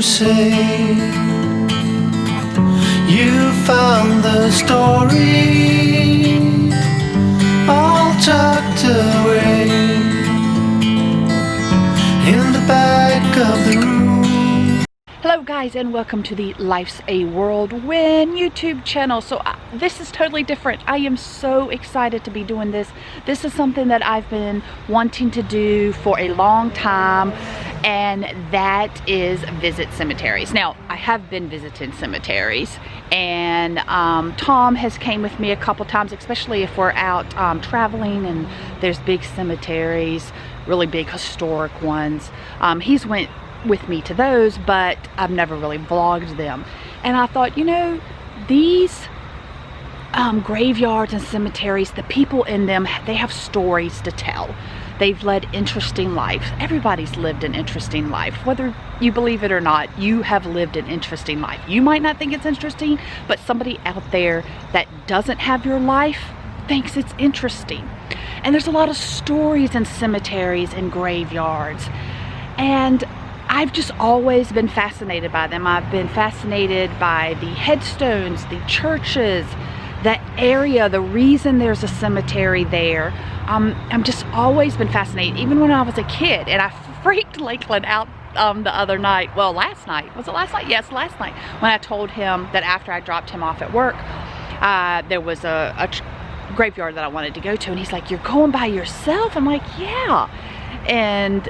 say you found the story all tucked away in the back of the room. Hello guys, and welcome to the Life's a Whirlwind YouTube channel. So this is totally different. I am so excited to be doing this. This is something that I've been wanting to do for a long time, and that is visit cemeteries. Now, I have been visiting cemeteries, and Tom has came with me a couple times, especially if we're out traveling and there's big cemeteries, really big historic ones. He's went with me to those, but I've never really vlogged them. And I thought, you know, these graveyards and cemeteries, the people in them, they have stories to tell. They've led interesting lives. Everybody's lived an interesting life. Whether you believe it or not, you have lived an interesting life. You might not think it's interesting, but somebody out there that doesn't have your life thinks it's interesting. And there's a lot of stories in cemeteries and graveyards. And I've just always been fascinated by them. I've been fascinated by the headstones, the churches, the area, the reason there's a cemetery there. I'm just always been fascinated, even when I was a kid. And I freaked Lakeland out the other night. Well, last night. Was it last night? Yes, last night. When I told him that after I dropped him off at work, there was a graveyard that I wanted to go to. And he's like, "You're going by yourself?" I'm like, "Yeah." And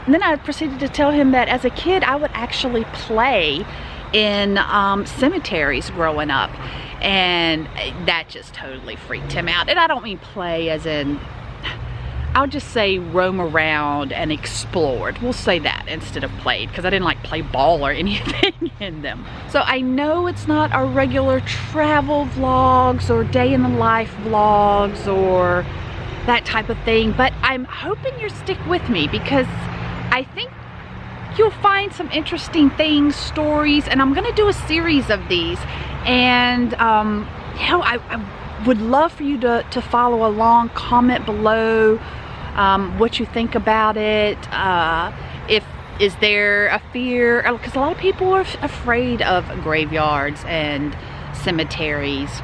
then I proceeded to tell him that as a kid, I would actually play in cemeteries growing up. And that just totally freaked him out. And I don't mean play as in, I'll just say roam around and explored. We'll say that instead of played, because I didn't like play ball or anything in them. So I know it's not our regular travel vlogs or day in the life vlogs or that type of thing, but I'm hoping you'll stick with me, because I think you'll find some interesting things, stories, and I'm gonna do a series of these. And you know, I would love for you to follow along. Comment below what you think about it. Is there a fear? Because a lot of people are afraid of graveyards and cemeteries.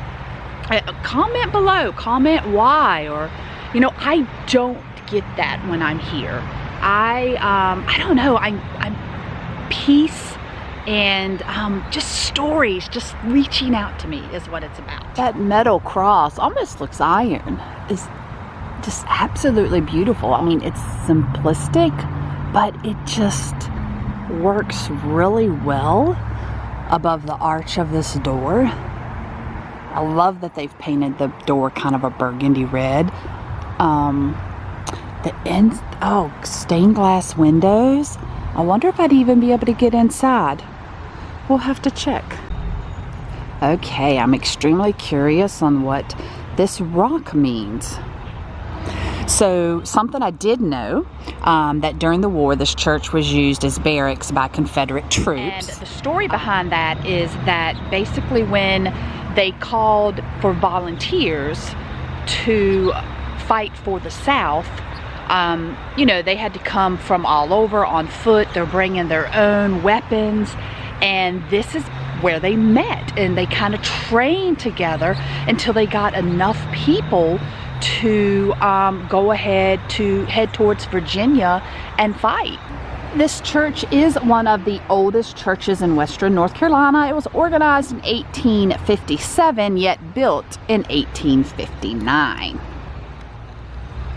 Comment below. Comment why, or you know, I don't get that when I'm here. I don't know, I'm peace and just stories just reaching out to me is what it's about. That metal cross almost looks iron. It's just absolutely beautiful. I mean, it's simplistic, but it just works really well above the arch of this door. I love that they've painted the door kind of a burgundy red. Stained glass windows. I wonder if I'd even be able to get inside. We'll have to check. Okay, I'm extremely curious on what this rock means. So something I did know, that during the war this church was used as barracks by Confederate troops. And the story behind that is that basically when they called for volunteers to fight for the South, you know, they had to come from all over on foot. They're bringing their own weapons, and this is where they met, and they kind of trained together until they got enough people to go ahead to head towards Virginia and fight. This church is one of the oldest churches in Western North Carolina. It was organized in 1857, yet built in 1859.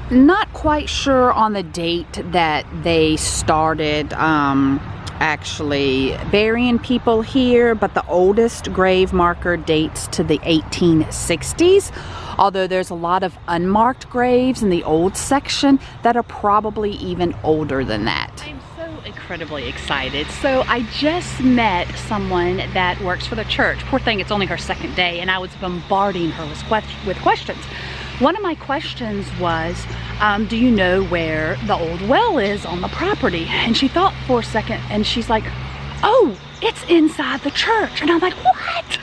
Not quite sure on the date that they started actually burying people here, but the oldest grave marker dates to the 1860s, although there's a lot of unmarked graves in the old section that are probably even older than that. I'm so incredibly excited. So I just met someone that works for the church. Poor thing, it's only her second day, and I was bombarding her with questions. One of my questions was, do you know where the old well is on the property? And she thought for a second, and she's like, "Oh, it's inside the church." And I'm like, "What?"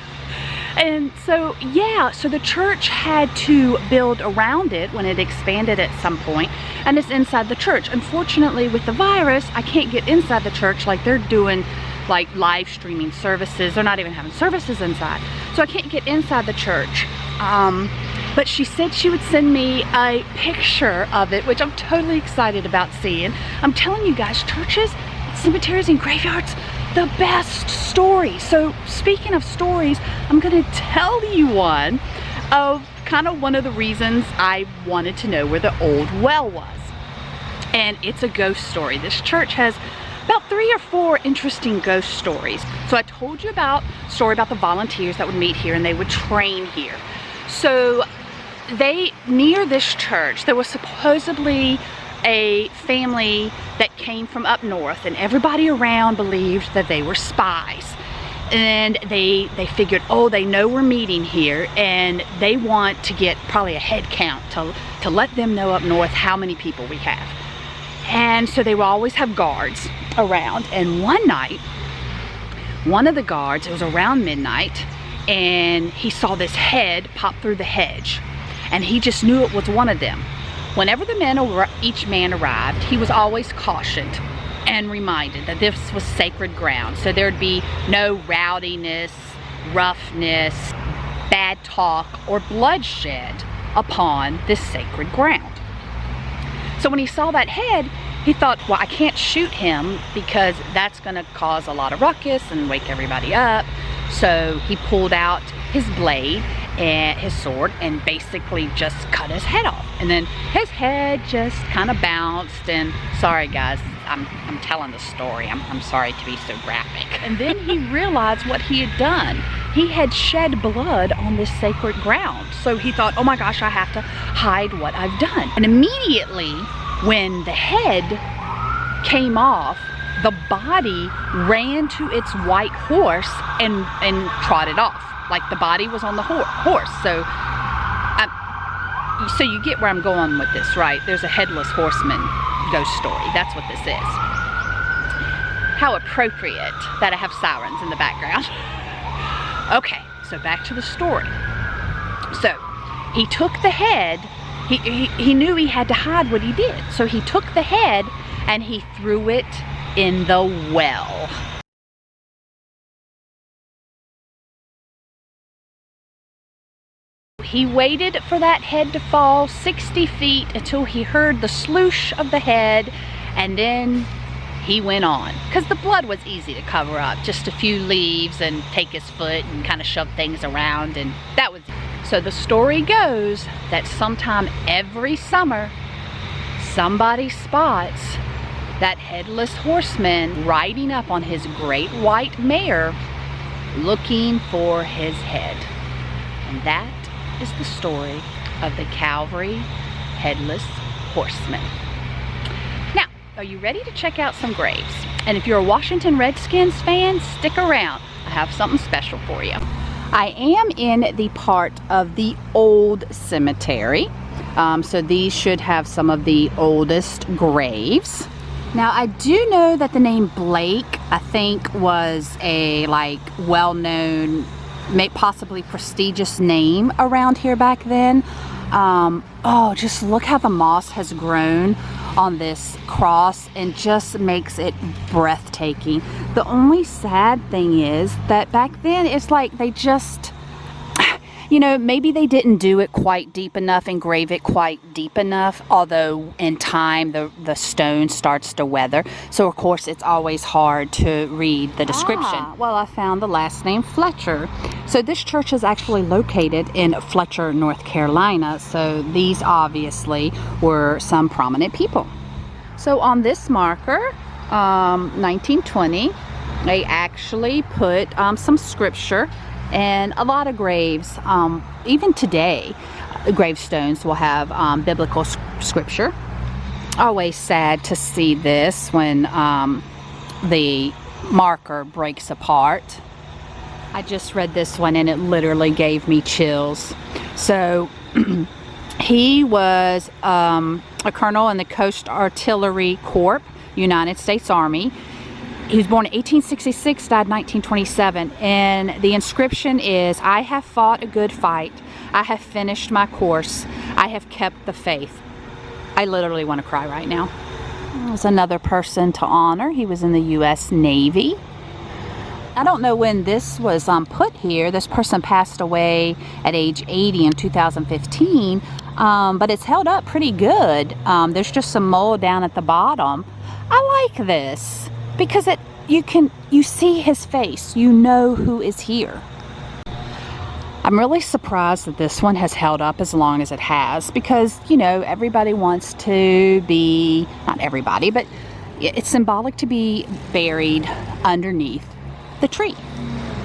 And so, yeah, so the church had to build around it when it expanded at some point, and it's inside the church. Unfortunately, with the virus, I can't get inside the church like they're doing like live streaming services. They're not even having services inside. So I can't get inside the church. But she said she would send me a picture of it, which I'm totally excited about seeing. I'm telling you guys, churches, cemeteries, and graveyards, the best stories. So speaking of stories, I'm gonna tell you one of kind of one of the reasons I wanted to know where the old well was. And it's a ghost story. This church has about 3 or 4 interesting ghost stories. So I told you about a story about the volunteers that would meet here and they would train here. So near this church, there was supposedly a family that came from up north, and everybody around believed that they were spies. And they figured, oh, they know we're meeting here, and they want to get probably a head count to let them know up north how many people we have. And so they will always have guards around. And one night, one of the guards, it was around midnight, and he saw this head pop through the hedge, and he just knew it was one of them. Whenever each man arrived, he was always cautioned and reminded that this was sacred ground, so there'd be no rowdiness, roughness, bad talk, or bloodshed upon this sacred ground. So when he saw that head, he thought, well, I can't shoot him because that's going to cause a lot of ruckus and wake everybody up. So he pulled out his blade and his sword and basically just cut his head off. And then his head just kind of bounced, and sorry guys, I'm telling the story. I'm sorry to be so graphic. And then he realized what he had done. He had shed blood on this sacred ground. So he thought, oh my gosh, I have to hide what I've done. And immediately when the head came off, the body ran to its white horse and trotted off. Like the body was on the horse. So you get where I'm going with this, right? There's a headless horseman ghost story. That's what this is. How appropriate that I have sirens in the background. Okay, so back to the story. So he took the head. He knew he had to hide what he did. So he took the head and he threw it in the well. He waited for that head to fall 60 feet until he heard the sloosh of the head, and then he went on. Because the blood was easy to cover up. Just a few leaves and take his foot and kind of shove things around, and that was it. So the story goes that sometime every summer, somebody spots that headless horseman riding up on his great white mare looking for his head. And that is the story of the Calvary Headless Horseman. Now, are you ready to check out some graves? And if you're a Washington Redskins fan, stick around. I have something special for you. I am in the part of the old cemetery. So these should have some of the oldest graves. Now, I do know that the name Blake, I think, was a well-known, possibly prestigious name around here back then. Oh, just look how the moss has grown on this cross and just makes it breathtaking. The only sad thing is that back then it's like they just, you know, maybe they didn't do it quite deep enough, engrave it quite deep enough, although in time the stone starts to weather. So of course it's always hard to read the description. Well, I found the last name Fletcher. So this church is actually located in Fletcher, North Carolina. So these obviously were some prominent people. So on this marker, 1920, they actually put some scripture. And a lot of graves, even today, gravestones will have biblical scripture. Always sad to see this when the marker breaks apart. I just read this one and it literally gave me chills. So he was a colonel in the Coast Artillery Corps, United States Army. He was born in 1866, died in 1927, and the inscription is, "I have fought a good fight. I have finished my course. I have kept the faith." I literally want to cry right now. There's another person to honor. He was in the U.S. Navy. I don't know when this was put here. This person passed away at age 80 in 2015, but it's held up pretty good. There's just some mold down at the bottom. I like this because you see his face. You know who is here. I'm really surprised that this one has held up as long as it has because, you know, everybody wants to be, not everybody, but it's symbolic to be buried underneath the tree.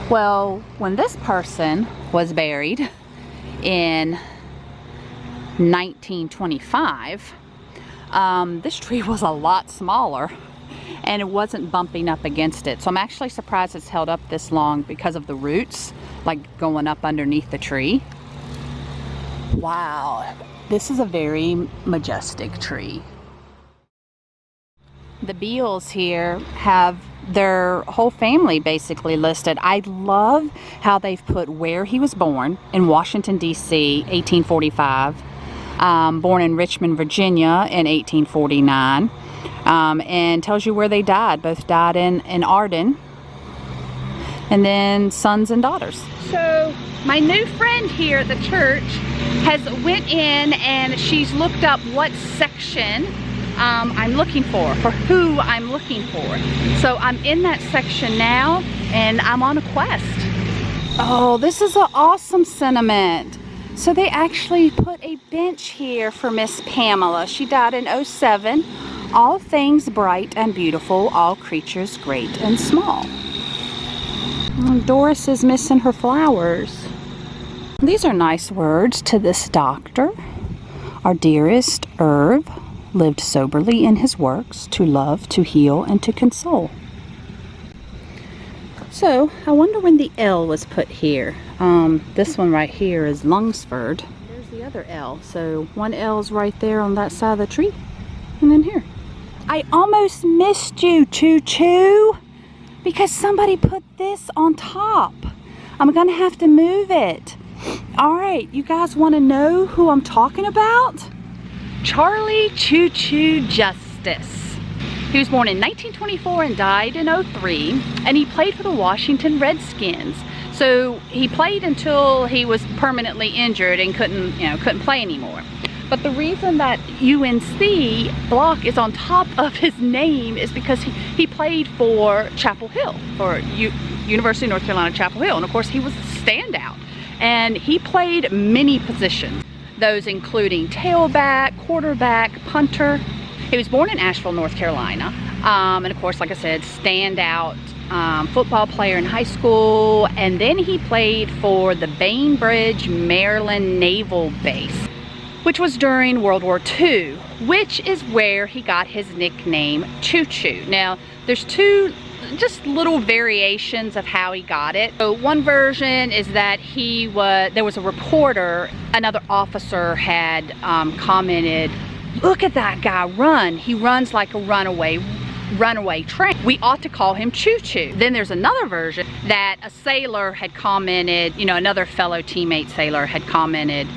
Well, when this person was buried in 1925, this tree was a lot smaller and it wasn't bumping up against it. So I'm actually surprised it's held up this long because of the roots, like going up underneath the tree. Wow, this is a very majestic tree. The Beals here have their whole family basically listed. I love how they've put where he was born in Washington, D.C., 1845. Born in Richmond, Virginia in 1849. And tells you where they died. Both died in Arden. And then sons and daughters. So my new friend here at the church has went in and she's looked up what section I'm looking for who I'm looking for. So I'm in that section now and I'm on a quest. Oh, this is an awesome sentiment. So they actually put a bench here for Miss Pamela. She died in 2007. All things bright and beautiful, all creatures great and small. Doris is missing her flowers. These are nice words to this doctor. Our dearest Irv lived soberly in his works, to love, to heal, and to console. So, I wonder when the L was put here. This one right here is Lungsford. There's the other L. So, one L is right there on that side of the tree. And then here. I almost missed you, Choo Choo, because somebody put this on top. I'm going to have to move it. All right, you guys want to know who I'm talking about? Charlie Choo Choo Justice. He was born in 1924 and died in 2003, and he played for the Washington Redskins. So he played until he was permanently injured and couldn't play anymore. But the reason that UNC block is on top of his name is because he played for Chapel Hill, for University of North Carolina, Chapel Hill. And of course, he was a standout. And he played many positions, those including tailback, quarterback, punter. He was born in Asheville, North Carolina. And of course, like I said, standout football player in high school. And then he played for the Bainbridge, Maryland Naval Base, which was during World War II, which is where he got his nickname Choo Choo. Now, there's two just little variations of how he got it. So one version is that there was a reporter, another officer had commented, "Look at that guy run. He runs like a runaway train. We ought to call him Choo Choo." Then there's another version that a sailor had commented, another fellow teammate sailor had commented,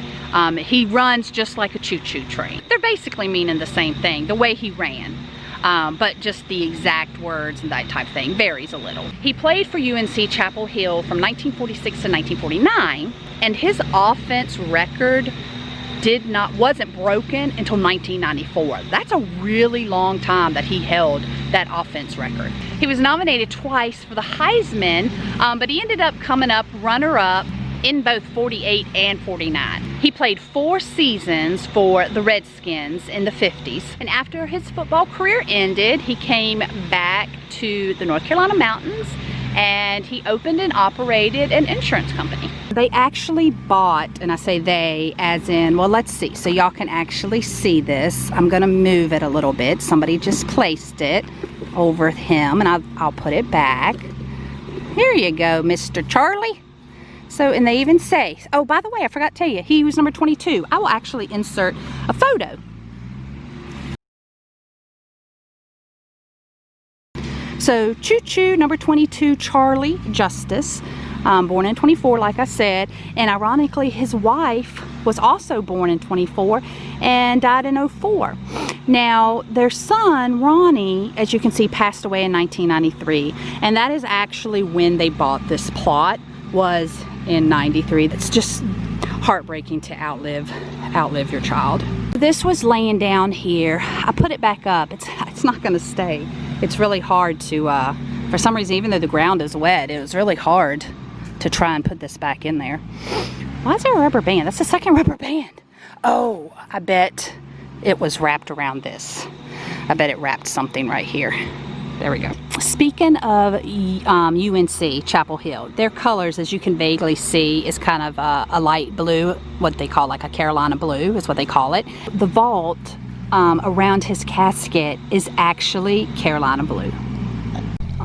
he runs just like a choo-choo train. They're basically meaning the same thing, the way he ran. But just the exact words and that type of thing varies a little. He played for UNC Chapel Hill from 1946 to 1949, and his offense record wasn't broken until 1994. That's a really long time that he held that offense record. He was nominated twice for the Heisman, but he ended up coming up runner-up in both 48 and 49. He played 4 seasons for the Redskins in the 50s. And after his football career ended, he came back to the North Carolina mountains and he opened and operated an insurance company. They actually bought, and I say they as in, well, let's see. So y'all can actually see this. I'm gonna move it a little bit. Somebody just placed it over him and I'll put it back. Here you go, Mr. Charlie. So, and they even say, oh, by the way, I forgot to tell you, he was number 22. I will actually insert a photo. So, Choo Choo, number 22, Charlie Justice. born in 24, like I said. And ironically, his wife was also born in 24 and died in 04. Now, their son, Ronnie, as you can see, passed away in 1993. And that is actually when they bought this plot, was in 93. That's just heartbreaking to outlive your child. This was laying down here. I put it back up. It's not going to stay. It's really hard to, for some reason, even though the ground is wet, it was really hard to try and put this back in there. Why is there a rubber band? That's the second rubber band. Oh, I bet it was wrapped around this. I bet it wrapped something right here. There we go. Speaking of UNC, Chapel Hill, their colors, as you can vaguely see, is kind of a light blue, what they call like a Carolina blue is what they call it. The vault around his casket is actually Carolina blue.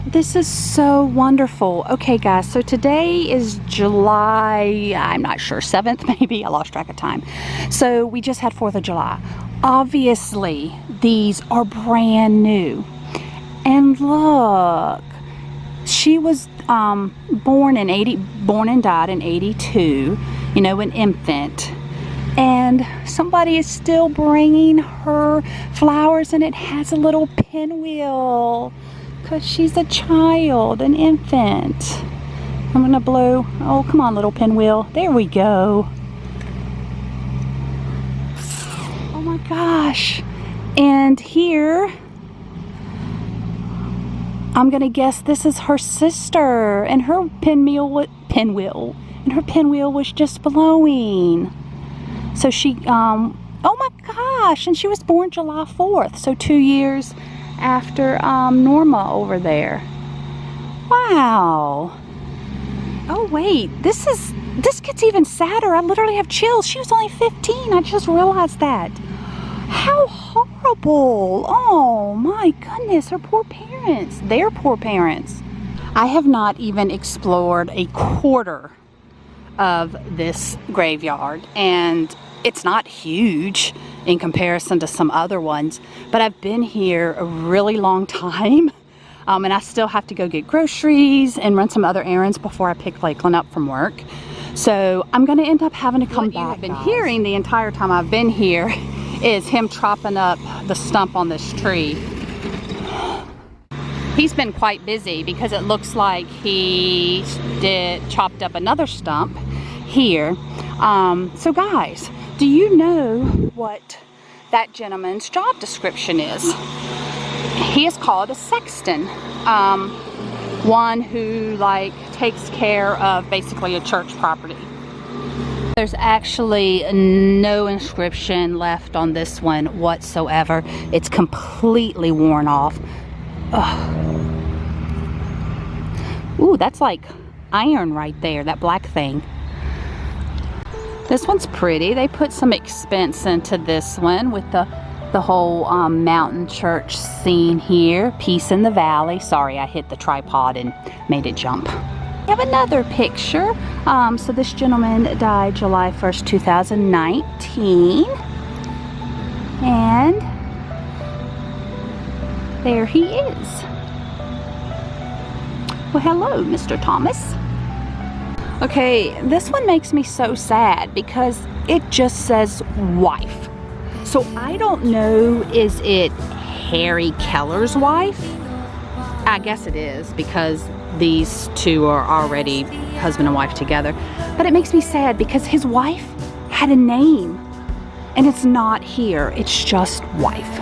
This is so wonderful. Okay guys, so today is July, I'm not sure, 7th maybe, I lost track of time. So we just had 4th of July. Obviously, these are brand new. And look, she was born and died in 82, you know, an infant. And somebody is still bringing her flowers, and it has a little pinwheel because she's a child, an infant. I'm gonna blow. Oh, come on, little pinwheel. There we go. Oh my gosh. And here, I'm gonna guess this is her sister, and her pinwheel was just blowing. So she, oh my gosh, and she was born July 4th, so 2 years after Norma over there. Wow. Oh wait, this gets even sadder. I literally have chills. She was only 15. I just realized that. How horrible. Oh my goodness, her poor parents. Their poor parents. I have not even explored a quarter of this graveyard, and it's not huge in comparison to some other ones, but I've been here a really long time, and I still have to go get groceries and run some other errands before I pick Lakeland up from work. So I'm going to end up having to come back. What you've been hearing the entire time I've been here is him chopping up the stump on this tree. He's been quite busy because it looks like he chopped up another stump here. So guys, do you know what that gentleman's job description is? He is called a sexton. One who like takes care of basically a church property. There's actually no inscription left on this one whatsoever. It's completely worn off. Ugh. Ooh, that's like iron right there, that black thing. This one's pretty. They put some expense into this one with the whole mountain church scene here. Peace in the valley. Sorry, I hit the tripod and made it jump. We have another picture. So this gentleman died July 1st, 2019. And there he is. Well, hello, Mr. Thomas. Okay, this one makes me so sad because it just says wife. So I don't know, is it Harry Keller's wife? I guess it is because these two are already husband and wife together. But it makes me sad because his wife had a name and it's not here, it's just wife.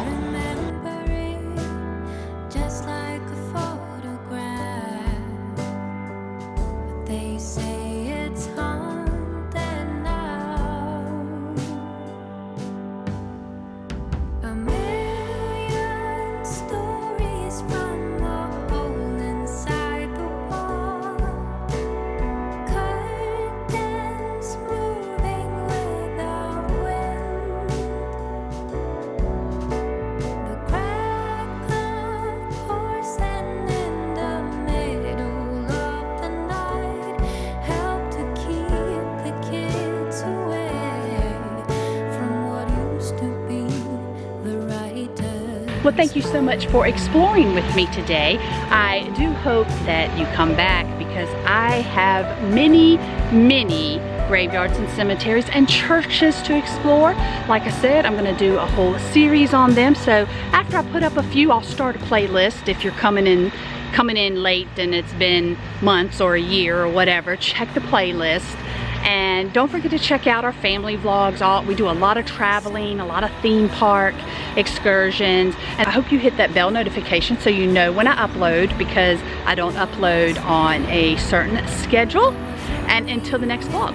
Well, thank you so much for exploring with me today. I do hope that you come back because I have many graveyards and cemeteries and churches to explore. Like I said, I'm going to do a whole series on them. So after I put up a few, I'll start a playlist. If you're coming in late and it's been months or a year or whatever, check the playlist. And don't forget to check out our family vlogs. We do a lot of traveling, a lot of theme park excursions. And I hope you hit that bell notification so you know when I upload, because I don't upload on a certain schedule. And until the next vlog.